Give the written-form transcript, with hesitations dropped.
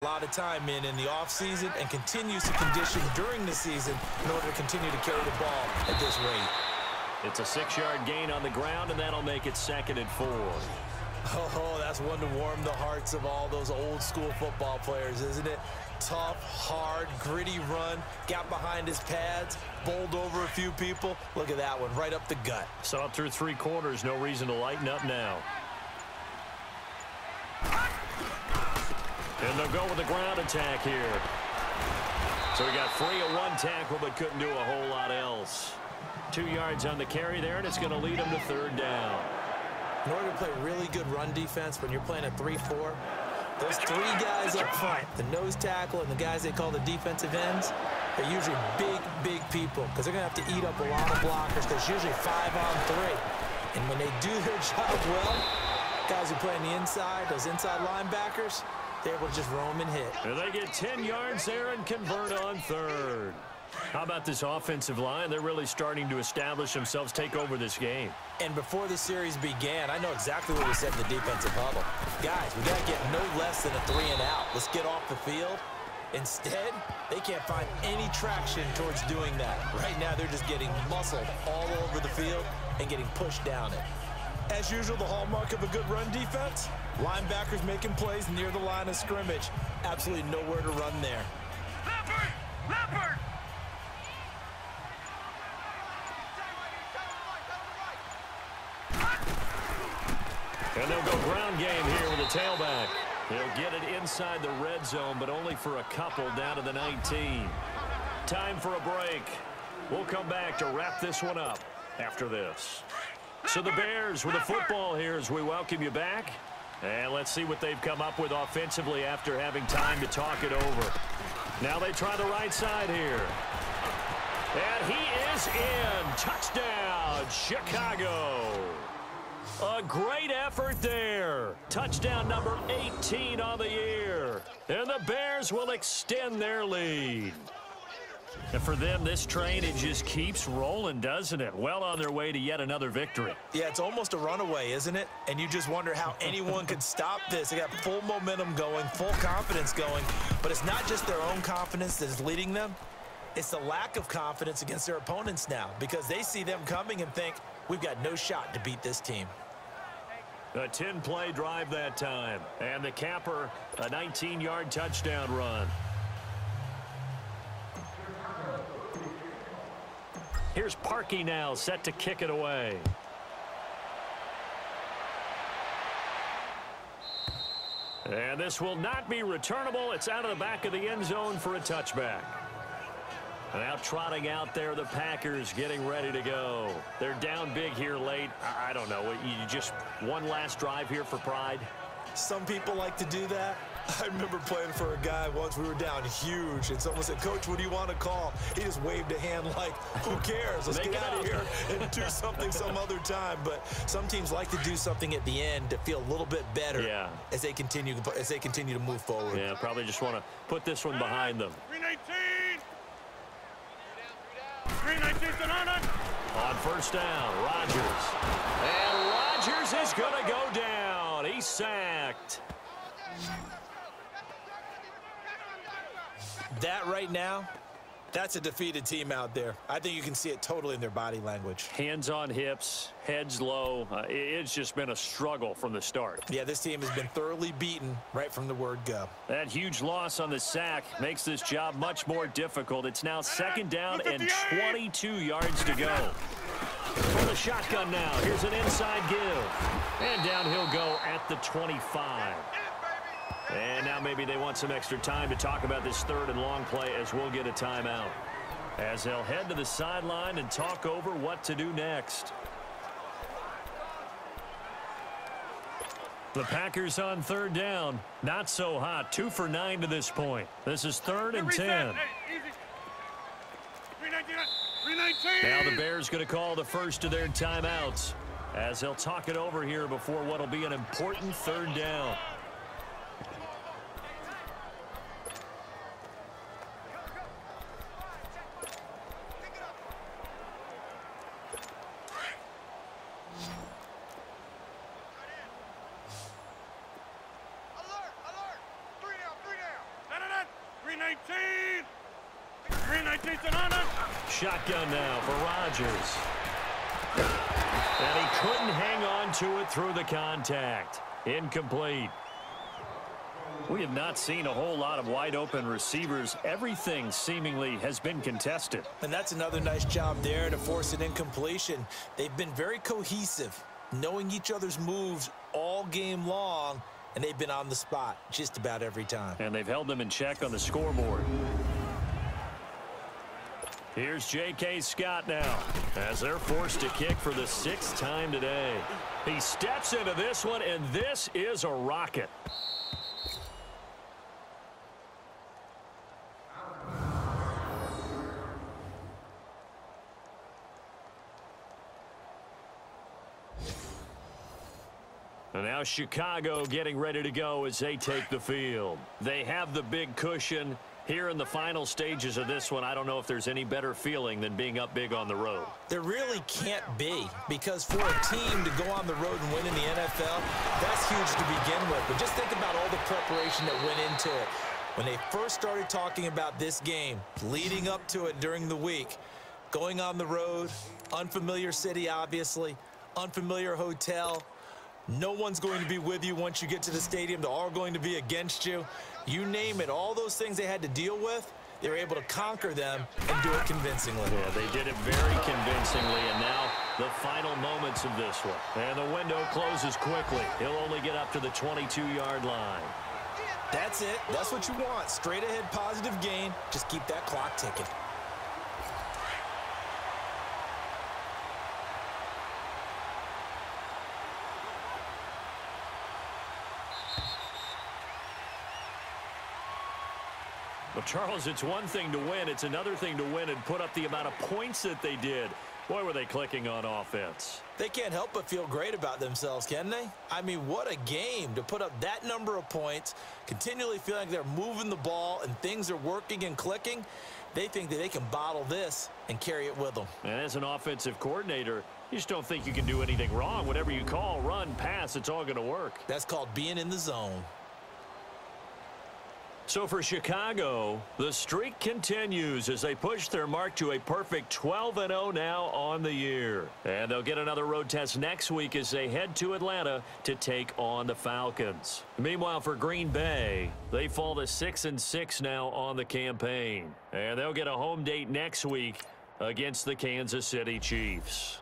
A lot of time in the offseason and continues to condition during the season in order to continue to carry the ball at this rate. It's a 6-yard gain on the ground, and that'll make it 2nd and 4. Oh, that's one to warm the hearts of all those old-school football players, isn't it? Tough, hard, gritty run, got behind his pads, bowled over a few people. Look at that one, right up the gut. So up through 3 quarters, no reason to lighten up now. And they'll go with the ground attack here. So he got free of 1 tackle, but couldn't do a whole lot else. 2 yards on the carry there, and it's going to lead him to 3rd down. In order to play really good run defense when you're playing a 3-4, those 3 guys up front, the nose tackle and the guys they call the defensive ends, they're usually big people because they're going to have to eat up a lot of blockers because it's usually 5 on 3. And when they do their job well, guys who play on the inside, those inside linebackers, they're able to just roam and hit. And they get 10 yards there and convert on 3rd. How about this offensive line? They're really starting to establish themselves, take over this game. And before the series began, I know exactly what we said in the defensive huddle. Guys, we got to get no less than a 3 and out. Let's get off the field. Instead, they can't find any traction towards doing that. Right now, they're just getting muscled all over the field and getting pushed down it. As usual, the hallmark of a good run defense, linebackers making plays near the line of scrimmage. Absolutely nowhere to run there. Leopard! And they'll go ground game here with a tailback. He'll get it inside the red zone, but only for a couple down to the 19. Time for a break. We'll come back to wrap this one up after this. So the Bears with the football here as we welcome you back. And let's see what they've come up with offensively after having time to talk it over. Now they try the right side here. And he is in. Touchdown, Chicago. A great effort there. Touchdown number 18 on the year. And the Bears will extend their lead. And for them, this train, it just keeps rolling, doesn't it? Well on their way to yet another victory. Yeah, it's almost a runaway, isn't it? And you just wonder how anyone could stop this. They got full momentum going, full confidence going. But it's not just their own confidence that is leading them. It's the lack of confidence against their opponents now because they see them coming and think, we've got no shot to beat this team. A 10-play drive that time. And the capper, a 19-yard touchdown run. Here's Parkey now, set to kick it away. And this will not be returnable. It's out of the back of the end zone for a touchback. Now trotting out there, the Packers getting ready to go. They're down big here late. I don't know. You just one last drive here for pride? Some people like to do that. I remember playing for a guy once. We were down huge, and someone said, Coach, what do you want to call? He just waved a hand like, who cares? Let's get out of here and do something some other time. But some teams like to do something at the end to feel a little bit better as they continue to move forward. Yeah, probably just want to put this one behind them. 319! 319 on first down, Rodgers. And Rodgers is going to go down. He's sacked. That right now, that's a defeated team out there. I think you can see it totally in their body language. Hands on hips, heads low. It's just been a struggle from the start. Yeah, this team has been thoroughly beaten right from the word go. That huge loss on the sack makes this job much more difficult. It's now second down and 22 yards to go. For the shotgun now, here's an inside give. And down he'll go at the 25. And now maybe they want some extra time to talk about this third and long play as we'll get a timeout. As they'll head to the sideline and talk over what to do next. The Packers on third down. Not so hot. 2 for 9 to this point. This is 3rd and 10. Now the Bears going to call the first of their timeouts as they'll talk it over here before what will be an important 3rd down. 19! Green 19's an honor! Shotgun now for Rodgers. And he couldn't hang on to it through the contact. Incomplete. We have not seen a whole lot of wide-open receivers. Everything seemingly has been contested. And that's another nice job there to force an incompletion. They've been very cohesive, knowing each other's moves all game long, and they've been on the spot just about every time. And they've held them in check on the scoreboard. Here's J.K. Scott now, as they're forced to kick for the 6th time today. He steps into this one, and this is a rocket. And now Chicago getting ready to go as they take the field. They have the big cushion. Here in the final stages of this one, I don't know if there's any better feeling than being up big on the road. There really can't be, because for a team to go on the road and win in the NFL, that's huge to begin with. But just think about all the preparation that went into it. When they first started talking about this game, leading up to it during the week, going on the road, unfamiliar city, obviously, unfamiliar hotel. No one's going to be with you once you get to the stadium. They're all going to be against you. You name it, all those things they had to deal with, they were able to conquer them and do it convincingly. Yeah, they did it very convincingly, and now the final moments of this one. And the window closes quickly. He'll only get up to the 22-yard line. That's it. That's what you want. Straight ahead positive gain. Just keep that clock ticking. Well, Charles, it's one thing to win. It's another thing to win and put up the amount of points that they did. Boy, were they clicking on offense. They can't help but feel great about themselves, can they? I mean, what a game to put up that number of points, continually feeling like they're moving the ball and things are working and clicking. They think that they can bottle this and carry it with them. And as an offensive coordinator, you just don't think you can do anything wrong. Whatever you call, run, pass, it's all going to work. That's called being in the zone. So for Chicago, the streak continues as they push their mark to a perfect 12-0 now on the year. And they'll get another road test next week as they head to Atlanta to take on the Falcons. Meanwhile, for Green Bay, they fall to 6-6 now on the campaign. And they'll get a home date next week against the Kansas City Chiefs.